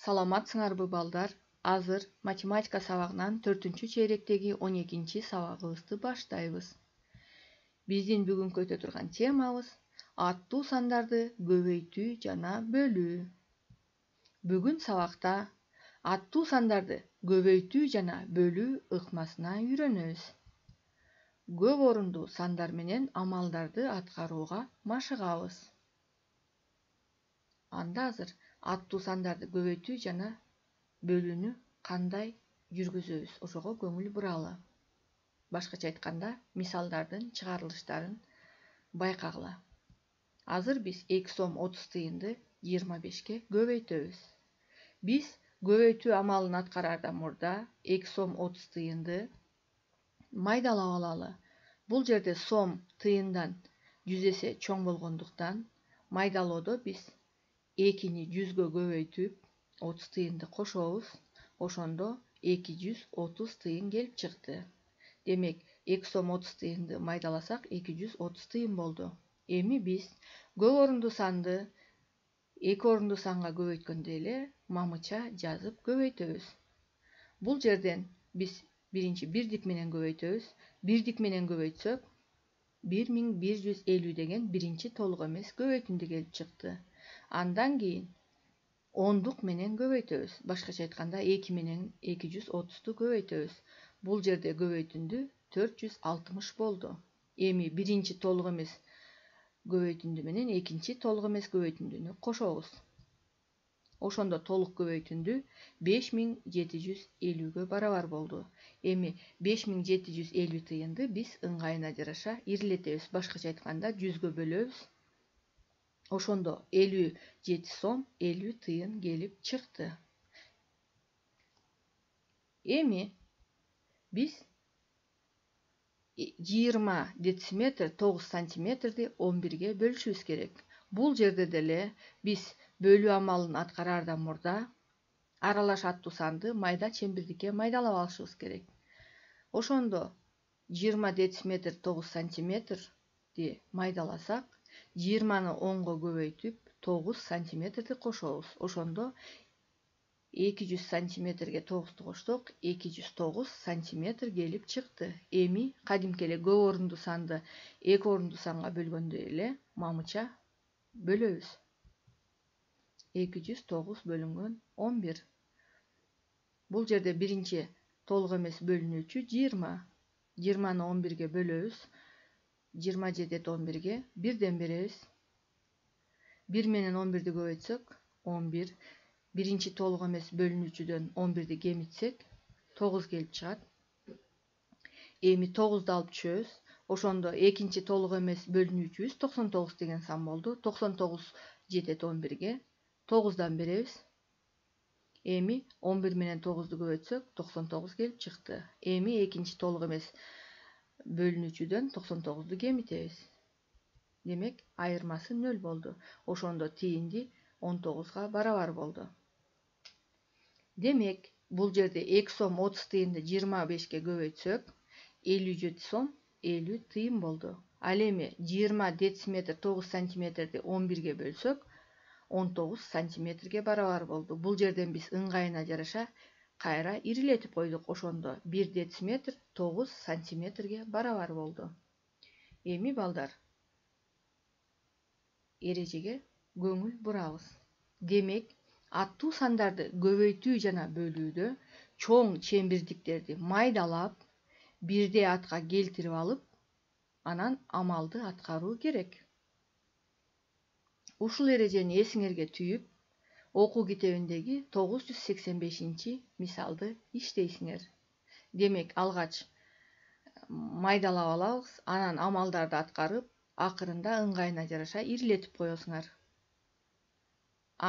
Саламатсыңарбы балдар? Азыр математика сабагынан 4-чейректеги 12-чи сабагыбызды баштайбыз. Биздин бүгүнкү өтө турган темабыз аттуу сандарды көбөйтүү жана бөлүү. Бүгүн сабакта аттуу сандарды көбөйтүү жана бөлүү ыкмасына үйрөнөбүз. Көп орундуу сандар менен амалдарды аткарууга машыгабыз. Анда азыр аттуу сандарды көбөйтүү жана бөлүүнү кандай жүргүзөбүз, ошого көңүл буралы. Башкача айтканда, мисалдардын чыгарылыштарын байкагыла. Азыр биз 2 сом 30 тыйынды 25ке көбөйтөбүз. Биз көбөйтүү амалын аткараардан мурда 2 сом 30 тыйынды майдалап алалы. Бул жерде сом тыйындан 100 эсе чоң болгондуктан майдалоодо биз 2-ни 100гө көбөйтүп 30 тыйынды кошобуз. Ошондо 230 тыйын келип чыкты. Демек 2 сом 30 тыйынды майдаласак 230 тыйын болду. Эми биз көп орундуу санды 2 орундуу санга көбөйткөндө эле мамыча жазып көбөйтөбүз. Бул жерден биз биринчи бирдик менен көбөйтөбүз. Бирдик менен көбөйтсөк 1150 деген биринчи толук эмес көбөйтүндү келип чыкты. Андан кийин ондук менен көбөйтөбүз. Башкача айтканда 2 менен 230ду көбөйтөбүз. Бул жерде көбөйтүндү 460 болду. Эми биринчи толук эмес көбөйтүндү менен экинчи толук эмес көбөйтүндүнү кошобуз. Ошондо толук көбөйтүндү 5750гө барабар болду. Эми 5750 тыйынды биз ыңгайына жараша ирилетебиз. Башкача айтканда 100гө бөлөбүз. Ошондо 57 сом 50 тыйын келип чыкты. Эми биз 20 дециметр 9 сантиметрди 11ге бөлүшүбүз керек. Бул жерде деле биз бөлүү амалын аткараардан мурда аралаш аттуу санды майда чембирдикке майдалап алышыбыз керек. Ошондо 20 дециметр 9 сантиметрди майдаласак, 20-ны 10го көбөйтүп 9 сантиметрди кошобуз. Ошондо 200 сантиметрге 9ду коштук, 209 сантиметр келип чыкты. Эми кадимки эле көп орундуу санды 2 орундуу санга бөлгөндө эле мамыча бөлөбүз. 209 бөлүнгөн 11. Бул жерде биринчи толук эмес бөлүнүүчү 20. 20-ны 11ге бөлөбүз. 20 жетет 11ге, бирден беребиз. 1 менен 11ди көбөйтсөк 11. Биринчи толук эмес бөлүнүүчүдөн 11ди кемитсек 9 келип чыгат. Эми 9ду алып түшөбүз. Ошондо экинчи толук эмес бөлүнүүчүбүз 99 деген сан болду. 99 жетет 11ге, 9дан беребиз. Эми 11 менен 9ду көбөйтсөк 99 келип чыкты. Эми экинчи толук эмес бөлүнүүчүдөн 99ду кемитебиз. Демек айырмасы 0 болду. Ошондо тыйынды 19га барабар болду. Демек бул жерде 2 сом 30 тыйынды 25ке көбөйтсөк 57 сом 50 тыйын болду. Ал эми 20 дециметр 9 сантиметрди 11ге бөлсөк 19 сантиметрге барабар болду. Бул жерден биз ыңгайына жараша кайра ирилетип койдук. Ошондо 1 дециметр 9 сантиметрге барабар болду. Эми балдар, эрежеге көңүл бурабыз. Демек, аттуу сандарды көбөйтүү жана бөлүүдө чоң чембирдиктерди майдалап, бирдей атка келтирип алып, анан амалды аткаруу керек. Ушул эрежени эсиңерге түйүп, окуу китебиндеги 985 мисалды иштейсиңер. Демек, алгач майдалап алабыз, анан амалдарды аткарып, акырында ыңгайына жараша ирилетип коесуңар.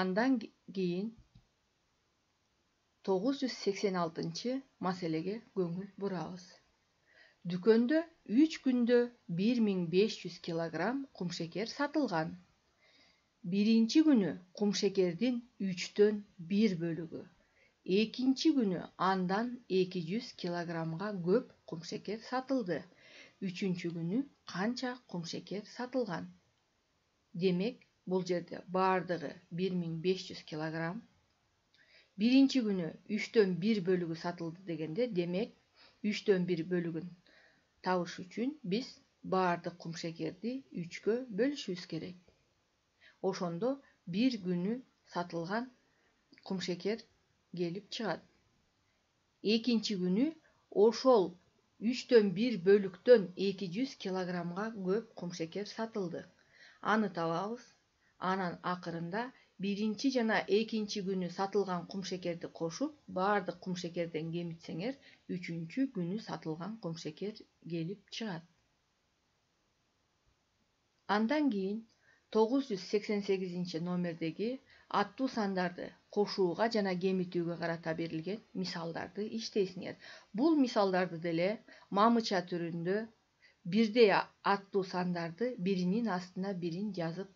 Андан кийин 986 маселеге көңүл бурабыз. Дүкөндө 3 күндө 1500 килограмм кумшекер сатылган. Биринчи күнү кумшекердин 3төн 1 бөлүгү, экинчи күнү андан 200 килограммга көп кумшекер сатылды. Үчүнчү күнү канча кумшекер сатылган? Демек, бул жерде баардыгы 1500 килограмм. биринчи күнү 1/3 бөлүгү сатылды дегенде, демек 1/3 бөлүгүн табыш үчүн биз баардык кумшекерди 3кө бөлүшүбүз керек. Ошондо бир күнү сатылган кумшекер келип чыгат. Экинчи күнү ошол 3/1 бөлүктөн 200 килограммга көп кумшекер сатылды. Аны табабыз. Анан акырында биринчи жана экинчи күнү сатылган кумшекерди кошуп, баардык кумшекерден кемитсеңер, 3-күнү күнү сатылган кумшекер келип чыгат. Андан кийин 988 номердеги аттуу сандарды кошууга жана кемитүүгө карата берилген мисалдарды иштейсиңер. Бул мисалдарды деле мамыча түрүндө бирдей аттуу сандарды биринин астына бирин жазып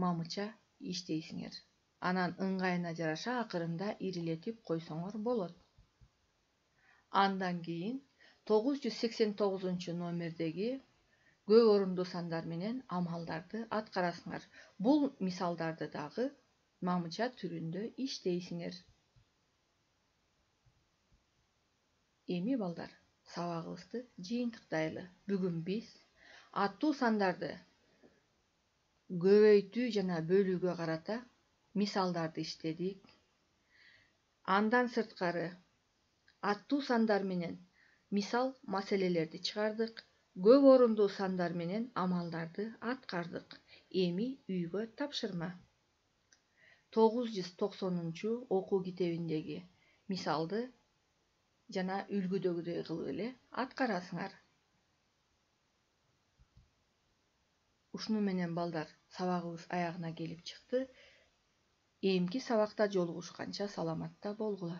мамыча иштейсиңер. Анан ыңгайына жараша акырында ирилетип койсоңор болот. Андан кийин 989 номердеги көп орундуу сандар менен амалдарды аткарасыңар. Бул мисалдарды дагы мамыча түрүндө иштейсиңер. Эми балдар, сабагыбызды жыйынтыктайлы. Бүгүн биз аттуу сандарды көбөйтүү жана бөлүүгө карата мисалдарды иштедик. Андан сырткары аттуу сандар менен мисал маселелерди чыгардык. Көп орундуу сандар менен амалдарды аткардык. Эми үйгө тапшырма. 990 окуу китебиндеги мисалды жана үлгүдөгүдөй кылып эле аткарасыңар. Ушуну менен балдар, сабагыбыз аягына келип чыкты. Эмки сабакта жолугушканча саламатта болгула.